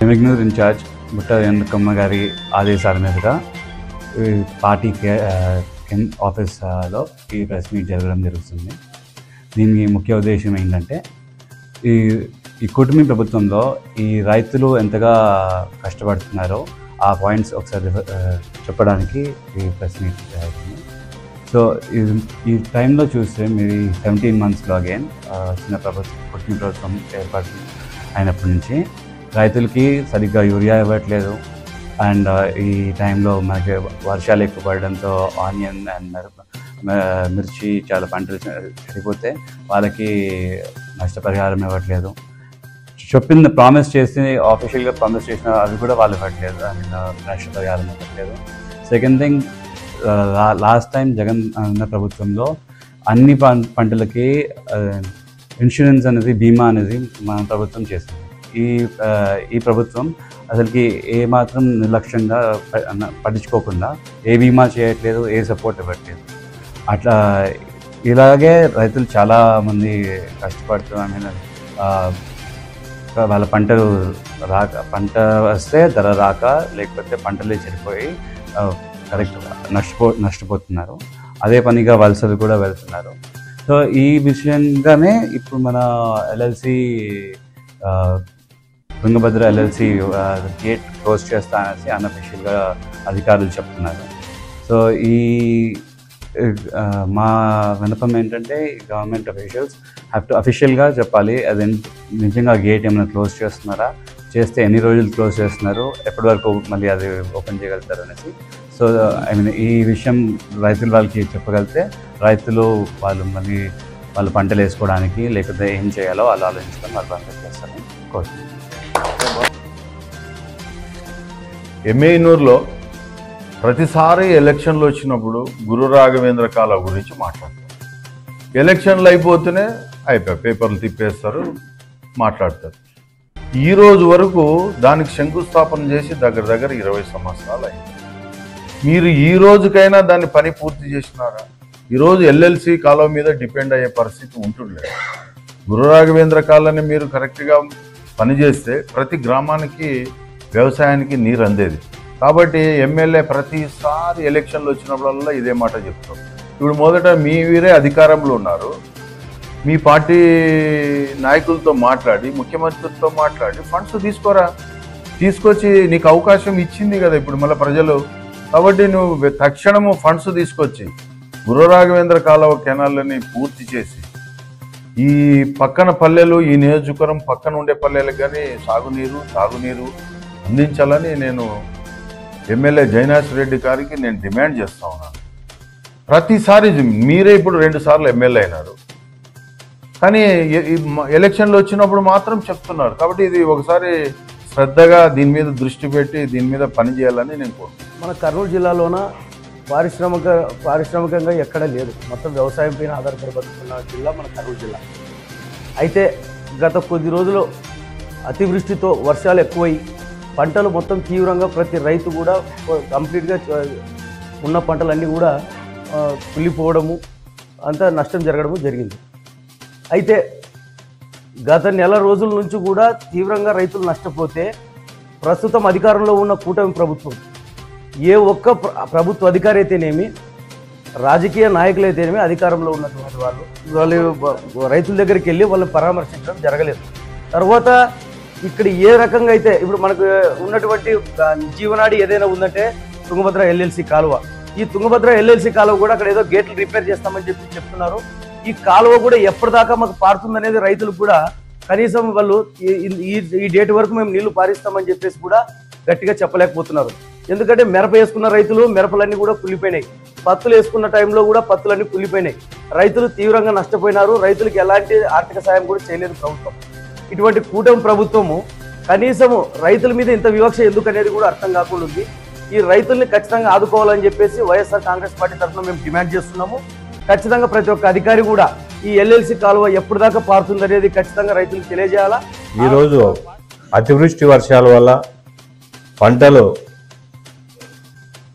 Emmiganur incharge బుట్ట వెంకమ్మ గారి ఆదేశాల మీదుగా పార్టీ ఆఫీస్లో ఈ ప్రెస్ మీట్ జరగడం జరుగుతుంది. దీనికి ముఖ్య ఉద్దేశం ఏంటంటే ఈ కూటమి ప్రభుత్వంలో ఈ రైతులు ఎంతగా కష్టపడుతున్నారో ఆ పాయింట్స్ ఒకసారి చెప్పడానికి ఈ ప్రెస్ మీట్ జరుగుతుంది. సో ఈ టైంలో చూస్తే మీరు 17 monthsలో అగైన్ కూటమి ప్రభుత్వం ఏర్పాటు అయినప్పటి నుంచి రైతులకి సరిగ్గా యూరియా ఇవ్వట్లేదు. అండ్ ఈ టైంలో మనకి వర్షాలు ఎక్కువ పడడంతో ఆనియన్ అండ్ మిర్చి చాలా పంటలు చనిపోతే వాళ్ళకి నష్టపరిహారం ఇవ్వట్లేదు. ప్రామిస్ చేసి ఆఫీషియల్గా ప్రామిస్ చేసిన అవి కూడా వాళ్ళు ఇవ్వట్లేదు, నష్టపరిహారం ఇవ్వట్లేదు. Second thing, last time Jagan అన్న ప్రభుత్వంలో అన్ని పంటలకి ఇన్సూరెన్స్ అనేది, బీమా అనేది మన ప్రభుత్వం చేసింది. ఈ ప్రభుత్వం అసలుకి ఏమాత్రం నిర్లక్ష్యంగా పట్టించుకోకుండా ఏ బీమా చేయట్లేదు, ఏ సపోర్ట్ ఇవ్వట్లేదు. అట్లా ఇలాగే రైతులు చాలామంది కష్టపడుతూ వాళ్ళ పంటలు పంట వస్తే ధర రాక, లేకపోతే పంటలే చెడిపోయి కరెక్ట్గా నష్టపోతున్నారు. అదే పనిగా వలసలు కూడా వెళ్తున్నారు. సో ఈ విషయంగానే ఇప్పుడు మన LLC Tungabhadra LLC gate close చేస్తా అనేసి అన్అఫీషియల్గా అధికారులు చెప్తున్నారు. సో మా విన్నపం ఏంటంటే గవర్నమెంట్ అఫీషియల్స్ హ్యావ్ టు అఫీషియల్గా చెప్పాలి, అది నిజంగా గేట్ ఏమైనా క్లోజ్ చేస్తున్నారా, చేస్తే ఎన్ని రోజులు క్లోజ్ చేస్తున్నారు, ఎప్పటి వరకు మళ్ళీ అది ఓపెన్ చేయగలుగుతారు అనేసి. సో ఈ విషయం వాళ్ళకి చెప్పగలిగితే రైతులు మళ్ళీ వాళ్ళ పంటలు వేసుకోవడానికి లేకపోతే ఏం చేయాలో వాళ్ళు ఆలోచించడం వాళ్ళు పంపిణీ చేస్తారని కోరుతున్నాను. ఎమ్మెగ్నూర్లో ప్రతిసారి ఎలక్షన్లు వచ్చినప్పుడు గురు రాఘవేంద్ర కాలువ గురించి మాట్లాడతారు. ఎలక్షన్లు అయిపోతేనే అయిపోయి పేపర్లు తిప్పేస్తారు, మాట్లాడతారు. ఈ రోజు వరకు దానికి శంకుస్థాపన చేసి దగ్గర 20 సంవత్సరాలు అయింది. మీరు ఈ రోజుకైనా దాన్ని పని పూర్తి చేసినారా? ఈరోజు ఎల్ఎల్సి కాలువ మీద డిపెండ్ అయ్యే పరిస్థితి ఉంటుండలేదు. గురు రాఘవేంద్ర కాలువని మీరు కరెక్ట్గా పనిచేస్తే ప్రతి గ్రామానికి వ్యవసాయానికి నీరు అందేది. కాబట్టి ఎమ్మెల్యే ప్రతిసారి ఎలక్షన్లు వచ్చినప్పుడల్లా ఇదే మాట చెప్తారు. ఇప్పుడు మొదట మీరే అధికారంలో ఉన్నారు, మీ పార్టీ నాయకులతో మాట్లాడి, ముఖ్యమంత్రితో మాట్లాడి ఫండ్స్ తీసుకొచ్చి నీకు అవకాశం ఇచ్చింది కదా ఇప్పుడు మళ్ళీ ప్రజలు. కాబట్టి నువ్వు తక్షణము ఫండ్స్ తీసుకొచ్చి గురు రాఘవేంద్ర కాలువ కెనాల్ని పూర్తి చేసి ఈ పక్కన పల్లెలు, ఈ నియోజకవర్గం పక్కన ఉండే పల్లెలకు కానీ తాగునీరు అందించాలని నేను ఎమ్మెల్యే జైనాష్ రెడ్డి గారికి నేను డిమాండ్ చేస్తా ఉన్నాను. ప్రతిసారి మీరే ఇప్పుడు 2 సార్లు ఎమ్మెల్యే అయినారు, కానీ ఎలక్షన్లు వచ్చినప్పుడు మాత్రం చెప్తున్నారు. కాబట్టి ఇది ఒకసారి శ్రద్ధగా దీని మీద దృష్టి పెట్టి దీని మీద పని చేయాలని నేను కోరుతున్నాను. మన కర్నూలు జిల్లాలోన పారిశ్రామికంగా ఎక్కడ లేదు, మొత్తం వ్యవసాయం పైన ఆధారపడి బతుకున్న జిల్లా మన కర్నూలు జిల్లా. అయితే గత కొద్ది రోజులు అతివృష్టితో వర్షాలు ఎక్కువై పంటలు మొత్తం తీవ్రంగా ప్రతి రైతు కూడా కంప్లీట్గా ఉన్న పంటలన్నీ కూడా కుళ్ళిపోవడము, అంతా నష్టం జరగడము జరిగింది. అయితే గత నెల రోజుల నుంచి కూడా తీవ్రంగా రైతులు నష్టపోతే ప్రస్తుతం అధికారంలో ఉన్న కూటమి ప్రభుత్వం ఏ ఒక్క ప్రభుత్వ అధికారి అయితేనేమి, రాజకీయ నాయకులైతేనేమి, అధికారంలో ఉన్నటువంటి వాళ్ళు రైతుల దగ్గరికి వెళ్ళి వాళ్ళని పరామర్శించడం జరగలేదు. తర్వాత ఇక్కడ ఏ రకంగా అయితే ఇప్పుడు మనకు ఉన్నటువంటి జీవనాడి ఏదైనా ఉందంటే తుంగభద్ర ఎల్ఎల్సి కాలువ. ఈ తుంగభద్ర ఎల్ఎల్సి కాలువ కూడా అక్కడ ఏదో గేట్లు రిపేర్ చేస్తామని చెప్తున్నారు. ఈ కాలువ కూడా ఎప్పటిదాకా మాకు పారుతుందనేది రైతులకు కూడా కనీసం వాళ్ళు ఈ డేట్ వరకు మేము నీళ్లు పారిస్తామని చెప్పేసి కూడా గట్టిగా చెప్పలేకపోతున్నారు. ఎందుకంటే మిరప వేసుకున్న రైతులు మిరపలన్నీ కూడా కుళ్ళిపోయినాయి, పత్తులు వేసుకున్న టైంలో కూడా పత్తులన్నీ కుళ్ళిపోయినాయి. రైతులు తీవ్రంగా నష్టపోయినారు. రైతులకు ఎలాంటి ఆర్థిక సాయం కూడా చేయలేదు ప్రభుత్వం. ఇటువంటి కూటమి ప్రభుత్వము కనీసము రైతుల మీద ఇంత వివక్ష ఎందుకు అనేది కూడా అర్థం కాకుండా ఉంది. ఈ రైతుల్ని ఖచ్చితంగా ఆదుకోవాలని చెప్పేసి వైఎస్ఆర్ కాంగ్రెస్ పార్టీ తరఫున మేము డిమాండ్ చేస్తున్నాము. ఖచ్చితంగా ప్రతి ఒక్క అధికారి కూడా ఈ ఎల్ఎల్సి కాలువ ఎప్పుడు దాకా పారుతుంది అనేది ఖచ్చితంగా రైతులకు తెలియజేయాలా. ఈరోజు అతివృష్టి వర్షాల వల్ల పంటలు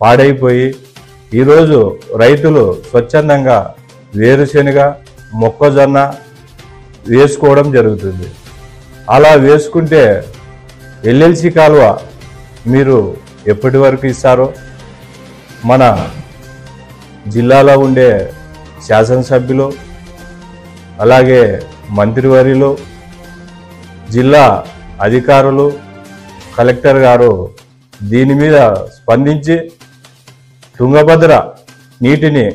పాడైపోయి ఈరోజు రైతులు స్వచ్ఛందంగా వేరుశెనగ, మొక్కజొన్న వేసుకోవడం జరుగుతుంది. అలా వేసుకుంటే ఎల్ఎల్సి కాలువ మీరు ఎప్పటి వరకు ఇస్తారో మన జిల్లాలో ఉండే శాసనసభ్యులు అలాగే మంత్రివర్యులు జిల్లా అధికారులు కలెక్టర్ గారు దీని మీద స్పందించి తుంగభద్ర నీటిని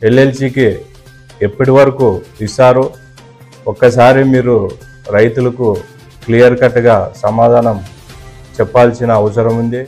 ఎల్ఎల్సికి ఎప్పటి వరకు ఇస్తారో ఒక్కసారి మీరు రైతులకు క్లియర్ కట్గా సమాధానం చెప్పాల్సిన అవసరం ఉంది.